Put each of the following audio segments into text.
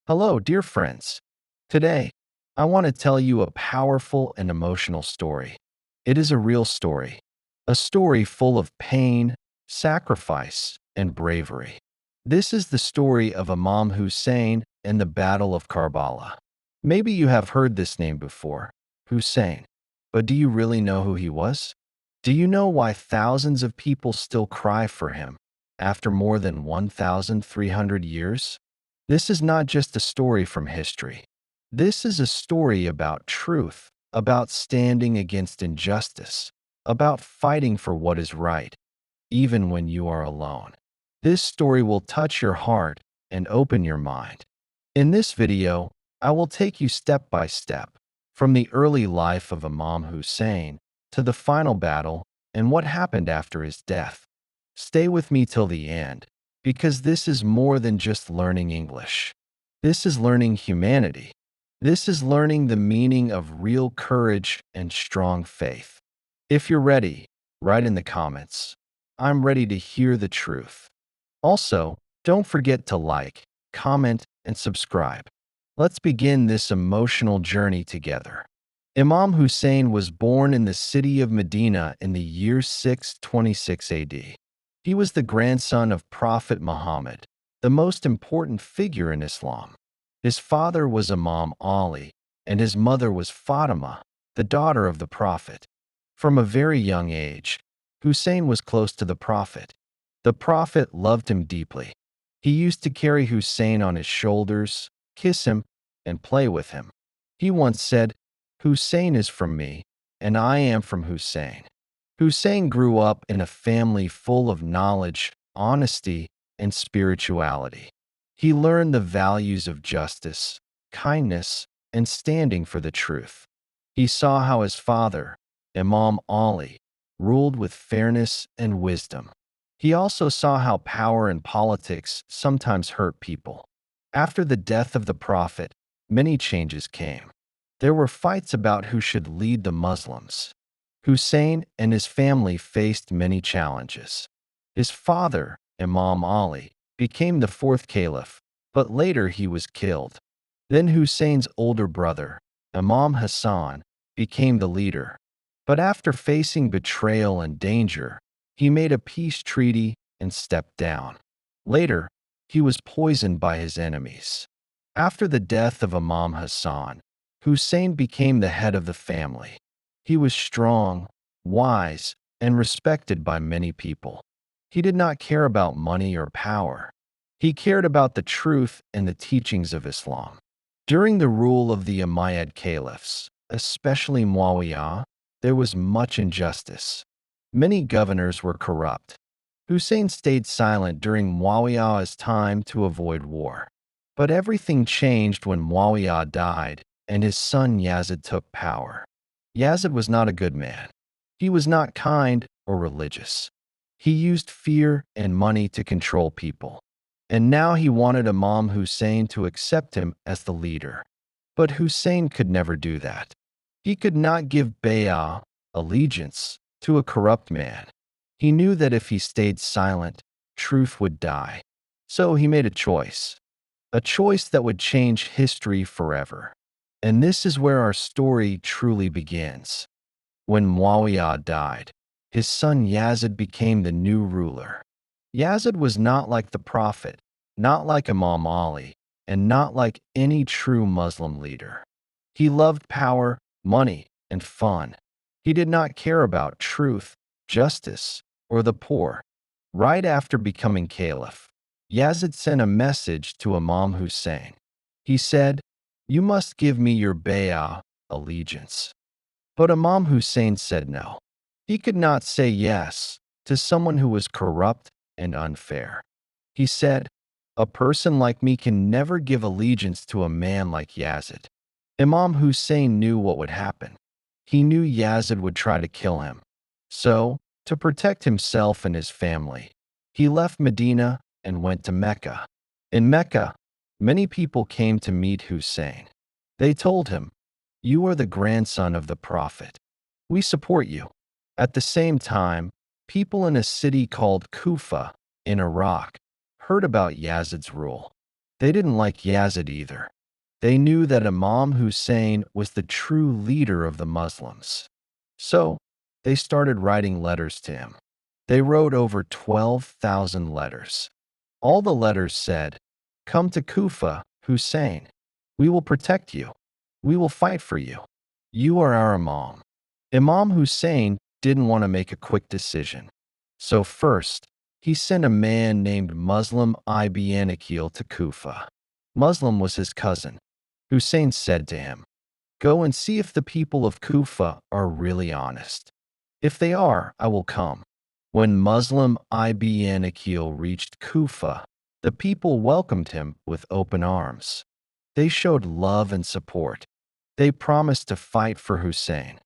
Hello, dear friends. Today, I want to tell you a powerful and emotional story. It is a real story, a story full of pain, sacrifice, and bravery. This is the story of Imam Hussain and the Battle of Karbala. Maybe you have heard this name before, Hussein, but do you really know who he was? Do you know why thousands of people still cry for him after more than 1,300 years? This is not just a story from history. This is a story about truth, about standing against injustice, about fighting for what is right, even when you are alone. This story will touch your heart and open your mind. In this video, I will take you step by step, from the early life of Imam Hussein to the final battle and what happened after his death. Stay with me till the end, because this is more than just learning English. This is learning humanity. This is learning the meaning of real courage and strong faith. If you're ready, write in the comments. I'm ready to hear the truth. Also, don't forget to like, comment, and subscribe. Let's begin this emotional journey together. Imam Hussein was born in the city of Medina in the year 626 AD. He was the grandson of Prophet Muhammad, the most important figure in Islam. His father was Imam Ali, and his mother was Fatima, the daughter of the Prophet. From a very young age, Hussein was close to the Prophet. The Prophet loved him deeply. He used to carry Hussein on his shoulders, kiss him, and play with him. He once said, "Hussein is from me, and I am from Hussein." Hussein grew up in a family full of knowledge, honesty, and spirituality. He learned the values of justice, kindness, and standing for the truth. He saw how his father, Imam Ali, ruled with fairness and wisdom. He also saw how power and politics sometimes hurt people. After the death of the Prophet, many changes came. There were fights about who should lead the Muslims. Hussein and his family faced many challenges. His father, Imam Ali, became the fourth caliph, but later he was killed. Then Hussein's older brother, Imam Hussain, became the leader. But after facing betrayal and danger, he made a peace treaty and stepped down. Later, he was poisoned by his enemies. After the death of Imam Hussain, Hussein became the head of the family. He was strong, wise, and respected by many people. He did not care about money or power. He cared about the truth and the teachings of Islam. During the rule of the Umayyad caliphs, especially Muawiyah, there was much injustice. Many governors were corrupt. Hussein stayed silent during Muawiyah's time to avoid war. But everything changed when Muawiyah died and his son Yazid took power. Yazid was not a good man. He was not kind or religious. He used fear and money to control people. And now he wanted Imam Hussein to accept him as the leader. But Hussein could never do that. He could not give bay'ah, allegiance, to a corrupt man. He knew that if he stayed silent, truth would die. So he made a choice that would change history forever. And this is where our story truly begins. When Muawiyah died, his son Yazid became the new ruler. Yazid was not like the Prophet, not like Imam Ali, and not like any true Muslim leader. He loved power, money, and fun. He did not care about truth, justice, or the poor. Right after becoming caliph, Yazid sent a message to Imam Hussein. He said, "You must give me your bay'ah, allegiance." But Imam Hussein said no. He could not say yes to someone who was corrupt and unfair. He said, "A person like me can never give allegiance to a man like Yazid." Imam Hussein knew what would happen. He knew Yazid would try to kill him. So, to protect himself and his family, he left Medina and went to Mecca. In Mecca, many people came to meet Hussein. They told him, "You are the grandson of the Prophet. We support you." At the same time, people in a city called Kufa in Iraq heard about Yazid's rule. They didn't like Yazid either. They knew that Imam Hussain was the true leader of the Muslims. So, they started writing letters to him. They wrote over 12,000 letters. All the letters said, "Come to Kufa, Hussein. We will protect you. We will fight for you. You are our Imam." Imam Hussein didn't want to make a quick decision. So first, he sent a man named Muslim ibn Aqil to Kufa. Muslim was his cousin. Hussein said to him, "Go and see if the people of Kufa are really honest. If they are, I will come." When Muslim ibn Aqil reached Kufa, the people welcomed him with open arms. They showed love and support. They promised to fight for Hussein.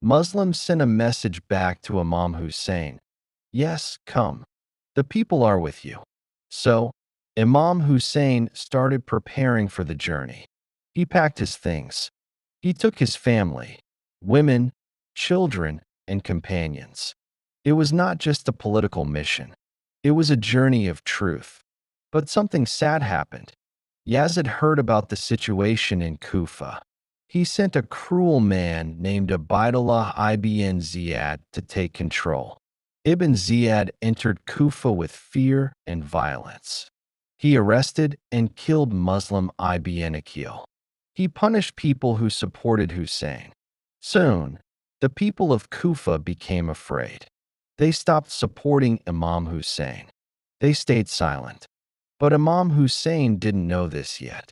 Muslims sent a message back to Imam Hussein. "Yes, come. The people are with you." So, Imam Hussein started preparing for the journey. He packed his things. He took his family, women, children, and companions. It was not just a political mission. It was a journey of truth. But something sad happened. Yazid heard about the situation in Kufa. He sent a cruel man named Ubaidullah ibn Ziyad to take control. Ibn Ziyad entered Kufa with fear and violence. He arrested and killed Muslim ibn Aqil. He punished people who supported Hussein. Soon, the people of Kufa became afraid. They stopped supporting Imam Hussein. They stayed silent. But Imam Hussein didn't know this yet.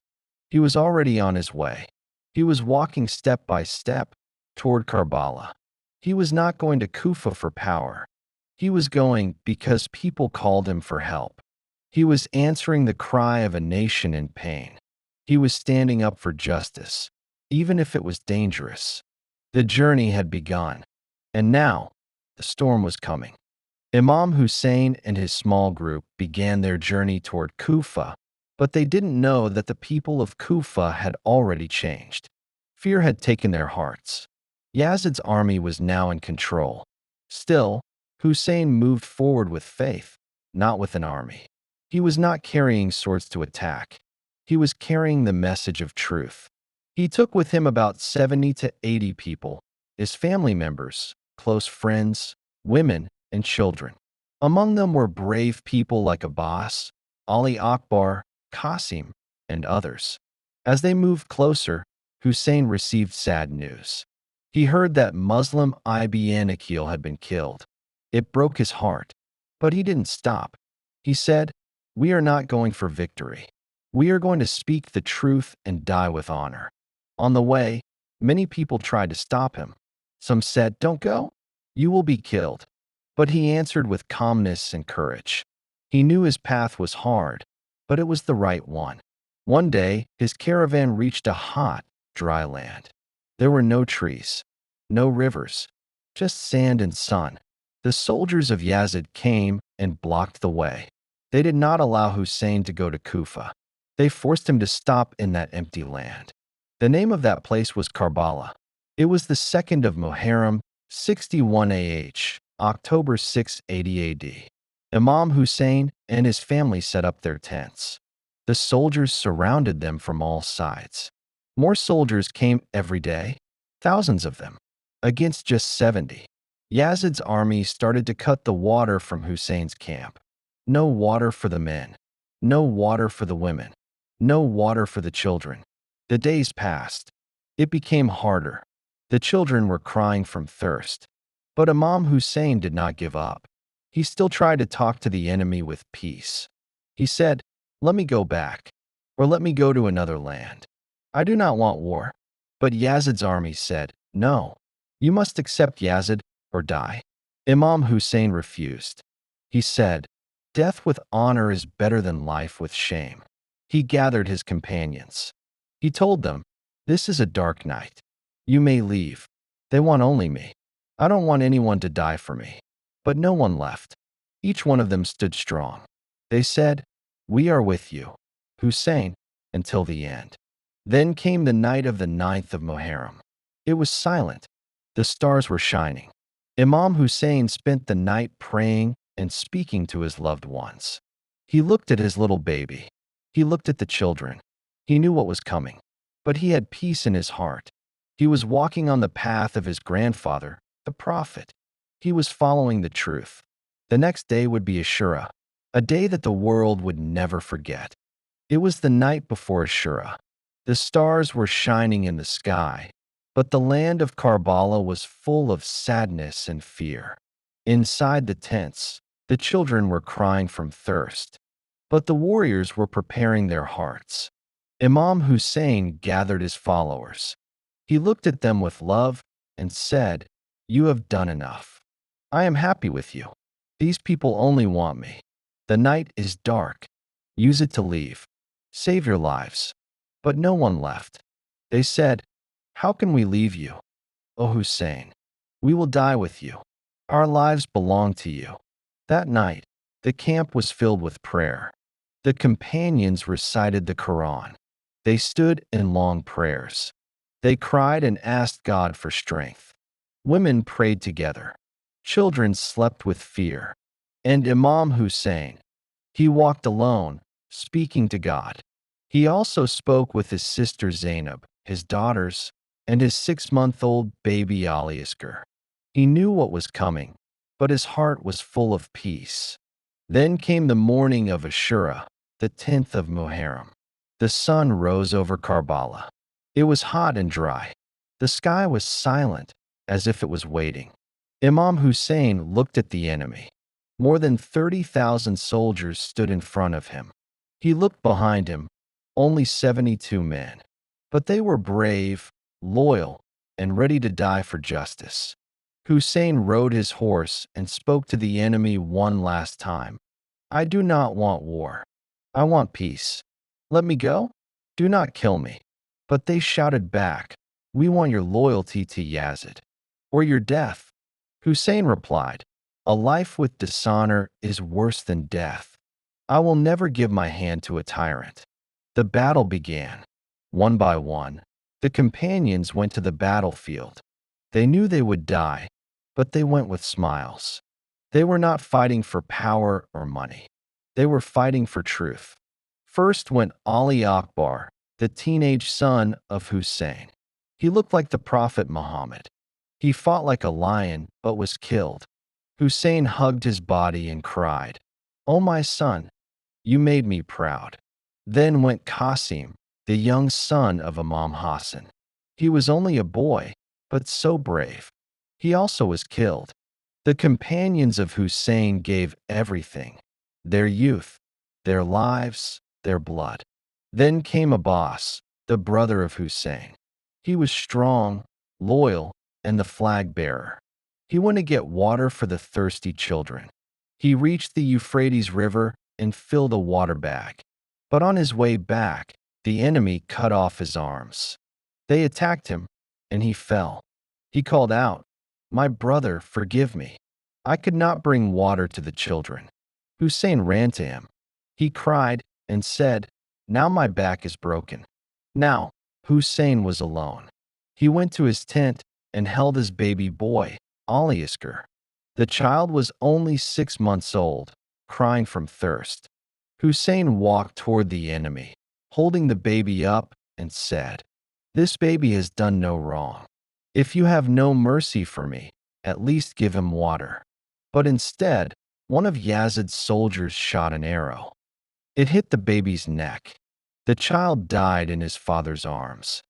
He was already on his way. He was walking step by step toward Karbala. He was not going to Kufa for power. He was going because people called him for help. He was answering the cry of a nation in pain. He was standing up for justice, even if it was dangerous. The journey had begun, and now the storm was coming. Imam Hussein and his small group began their journey toward Kufa, but they didn't know that the people of Kufa had already changed. Fear had taken their hearts. Yazid's army was now in control. Still, Hussein moved forward with faith, not with an army. He was not carrying swords to attack. He was carrying the message of truth. He took with him about 70 to 80 people, his family members, close friends, women, and children. Among them were brave people like Abbas, Ali Akbar, Qasim, and others. As they moved closer, Hussein received sad news. He heard that Muslim ibn Aqil had been killed. It broke his heart, but he didn't stop. He said, "We are not going for victory. We are going to speak the truth and die with honor." On the way, many people tried to stop him. Some said, "Don't go. You will be killed." But he answered with calmness and courage. He knew his path was hard, but it was the right one. One day, his caravan reached a hot, dry land. There were no trees, no rivers, just sand and sun. The soldiers of Yazid came and blocked the way. They did not allow Hussein to go to Kufa. They forced him to stop in that empty land. The name of that place was Karbala. It was the 2nd of Muharram, 61 AH, October 680 AD. Imam Hussein and his family set up their tents. The soldiers surrounded them from all sides. More soldiers came every day, thousands of them, against just 70. Yazid's army started to cut the water from Hussein's camp. No water for the men, no water for the women, no water for the children. The days passed. It became harder. The children were crying from thirst. But Imam Hussein did not give up. He still tried to talk to the enemy with peace. He said, "Let me go back, or let me go to another land. I do not want war." But Yazid's army said, "No, you must accept Yazid or die." Imam Hussein refused. He said, "Death with honor is better than life with shame." He gathered his companions. He told them, "This is a dark night. You may leave. They want only me. I don't want anyone to die for me." But no one left. Each one of them stood strong. They said, "We are with you, Hussein, until the end." Then came the night of the 9th of Muharram. It was silent. The stars were shining. Imam Hussein spent the night praying and speaking to his loved ones. He looked at his little baby. He looked at the children. He knew what was coming, but he had peace in his heart. He was walking on the path of his grandfather, the prophet. He was following the truth. The next day would be Ashura, a day that the world would never forget. It was the night before Ashura. The stars were shining in the sky, but the land of Karbala was full of sadness and fear. Inside the tents, the children were crying from thirst, but the warriors were preparing their hearts. Imam Hussain gathered his followers. He looked at them with love and said, "You have done enough. I am happy with you. These people only want me. The night is dark. Use it to leave. Save your lives." But no one left. They said, "How can we leave you, O Hussein? We will die with you. Our lives belong to you." That night, the camp was filled with prayer. The companions recited the Quran. They stood in long prayers. They cried and asked God for strength. Women prayed together. Children slept with fear. And Imam Hussain, he walked alone, speaking to God. He also spoke with his sister Zainab, his daughters, and his 6-month-old baby Ali Asghar. He knew what was coming, but his heart was full of peace. Then came the morning of Ashura, the 10th of Muharram. The sun rose over Karbala. It was hot and dry. The sky was silent, as if it was waiting. Imam Hussain looked at the enemy. More than 30,000 soldiers stood in front of him. He looked behind him, only 72 men. But they were brave, loyal, and ready to die for justice. Hussein rode his horse and spoke to the enemy one last time. "I do not want war. I want peace. Let me go? Do not kill me." But they shouted back, "We want your loyalty to Yazid, or your death." Hussein replied, "A life with dishonor is worse than death. I will never give my hand to a tyrant." The battle began. One by one, the companions went to the battlefield. They knew they would die, but they went with smiles. They were not fighting for power or money. They were fighting for truth. First went Ali Akbar, the teenage son of Hussein. He looked like the Prophet Muhammad. He fought like a lion, but was killed. Hussein hugged his body and cried, "Oh, my son, you made me proud." Then went Qasim, the young son of Imam Hussain. He was only a boy, but so brave. He also was killed. The companions of Hussein gave everything, their youth, their lives, their blood. Then came Abbas, the brother of Hussein. He was strong, loyal, and the flag bearer. He went to get water for the thirsty children. He reached the Euphrates River and filled a water bag. But on his way back, the enemy cut off his arms. They attacked him, and he fell. He called out, "My brother, forgive me. I could not bring water to the children." Hussein ran to him. He cried and said, "Now my back is broken." Now, Hussein was alone. He went to his tent and held his baby boy, Ali Asghar. The child was only 6 months old, crying from thirst. Hussein walked toward the enemy, holding the baby up, and said, "This baby has done no wrong. If you have no mercy for me, at least give him water." But instead, one of Yazid's soldiers shot an arrow. It hit the baby's neck. The child died in his father's arms.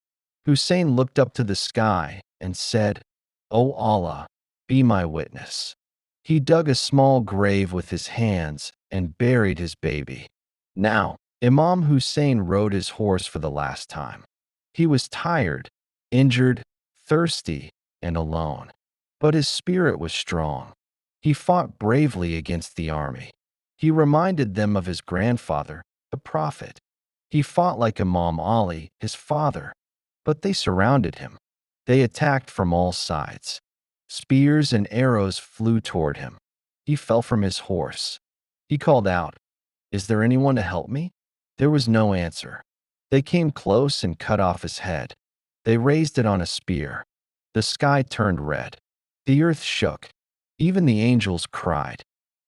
Hussein looked up to the sky and said, "O Allah, be my witness." He dug a small grave with his hands and buried his baby. Now, Imam Hussain rode his horse for the last time. He was tired, injured, thirsty, and alone. But his spirit was strong. He fought bravely against the army. He reminded them of his grandfather, the Prophet. He fought like Imam Ali, his father, but they surrounded him. They attacked from all sides. Spears and arrows flew toward him. He fell from his horse. He called out, "Is there anyone to help me?" There was no answer. They came close and cut off his head. They raised it on a spear. The sky turned red. The earth shook. Even the angels cried.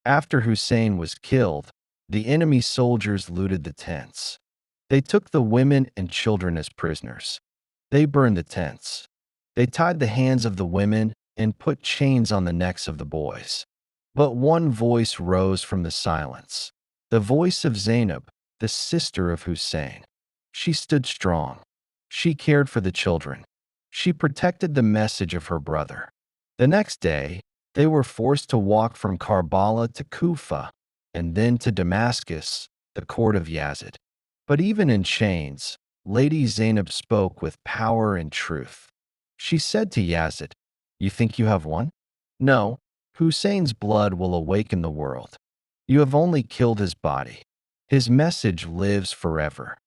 After Hussein was killed, the enemy soldiers looted the tents. They took the women and children as prisoners. They burned the tents. They tied the hands of the women and put chains on the necks of the boys. But one voice rose from the silence, the voice of Zainab, the sister of Hussein. She stood strong. She cared for the children. She protected the message of her brother. The next day, they were forced to walk from Karbala to Kufa and then to Damascus, the court of Yazid. But even in chains, Lady Zainab spoke with power and truth. She said to Yazid, "You think you have won? No, Hussein's blood will awaken the world. You have only killed his body. His message lives forever."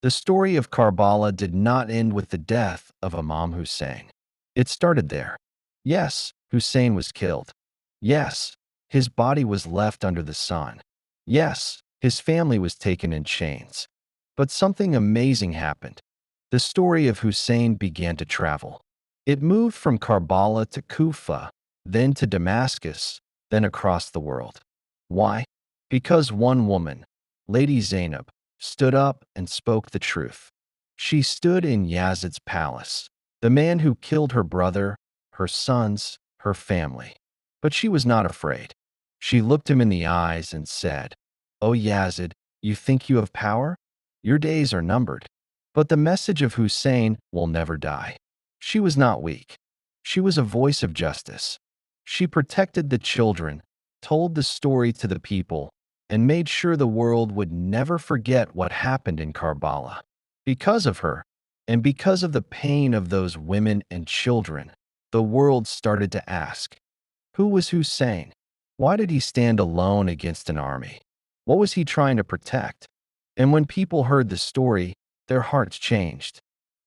The story of Karbala did not end with the death of Imam Hussain. It started there. Yes, Hussein was killed. Yes, his body was left under the sun. Yes, his family was taken in chains. But something amazing happened. The story of Hussein began to travel. It moved from Karbala to Kufa, then to Damascus, then across the world. Why? Because one woman, Lady Zainab, stood up and spoke the truth. She stood in Yazid's palace, the man who killed her brother, her sons, her family. But she was not afraid. She looked him in the eyes and said, "O Yazid, you think you have power? Your days are numbered." But the message of Hussein will never die. She was not weak. She was a voice of justice. She protected the children, told the story to the people, and made sure the world would never forget what happened in Karbala. Because of her, and because of the pain of those women and children, the world started to ask, who was Hussein? Why did he stand alone against an army? What was he trying to protect? And when people heard the story, their hearts changed.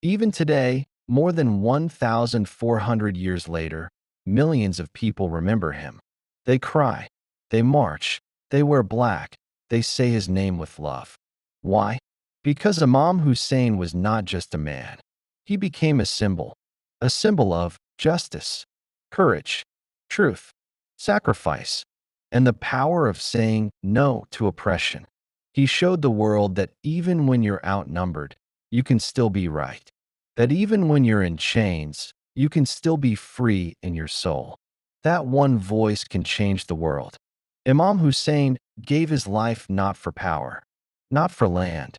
Even today, more than 1,400 years later, millions of people remember him. They cry, they march, they wear black, they say his name with love. Why? Because Imam Hussein was not just a man. He became a symbol of justice, courage, truth, sacrifice, and the power of saying no to oppression. He showed the world that even when you're outnumbered, you can still be right. That even when you're in chains, you can still be free in your soul. That one voice can change the world. Imam Hussein gave his life not for power, not for land,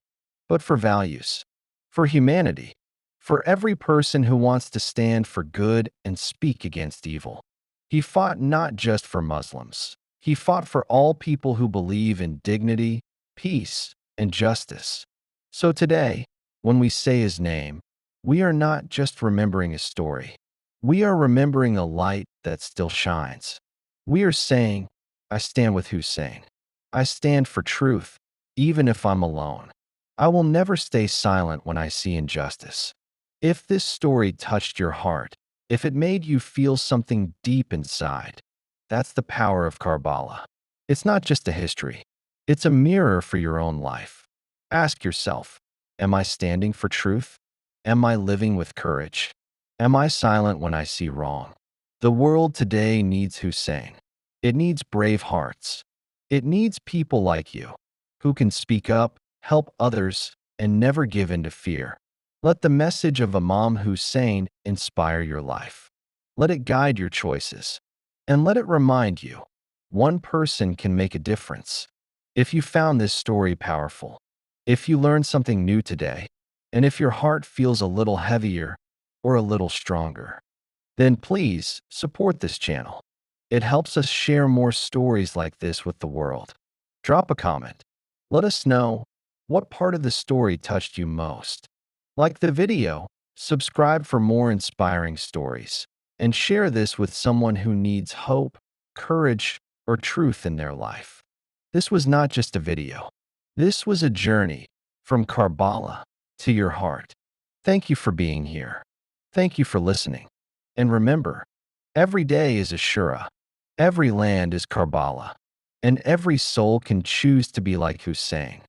but for values, for humanity, for every person who wants to stand for good and speak against evil. He fought not just for Muslims. He fought for all people who believe in dignity, peace, and justice. So today, when we say his name, we are not just remembering his story. We are remembering a light that still shines. We are saying, I stand with Hussein. I stand for truth, even if I'm alone. I will never stay silent when I see injustice. If this story touched your heart, if it made you feel something deep inside, that's the power of Karbala. It's not just a history. It's a mirror for your own life. Ask yourself, am I standing for truth? Am I living with courage? Am I silent when I see wrong? The world today needs Hussein. It needs brave hearts. It needs people like you, who can speak up, help others, and never give in to fear. Let the message of Imam Hussein inspire your life. Let it guide your choices. And let it remind you, one person can make a difference. If you found this story powerful, if you learned something new today, and if your heart feels a little heavier or a little stronger, then please support this channel. It helps us share more stories like this with the world. Drop a comment. Let us know what part of the story touched you most. Like the video, subscribe for more inspiring stories, and share this with someone who needs hope, courage, or truth in their life. This was not just a video. This was a journey from Karbala to your heart. Thank you for being here. Thank you for listening. And remember, every day is Ashura. Every land is Karbala. And every soul can choose to be like Hussein.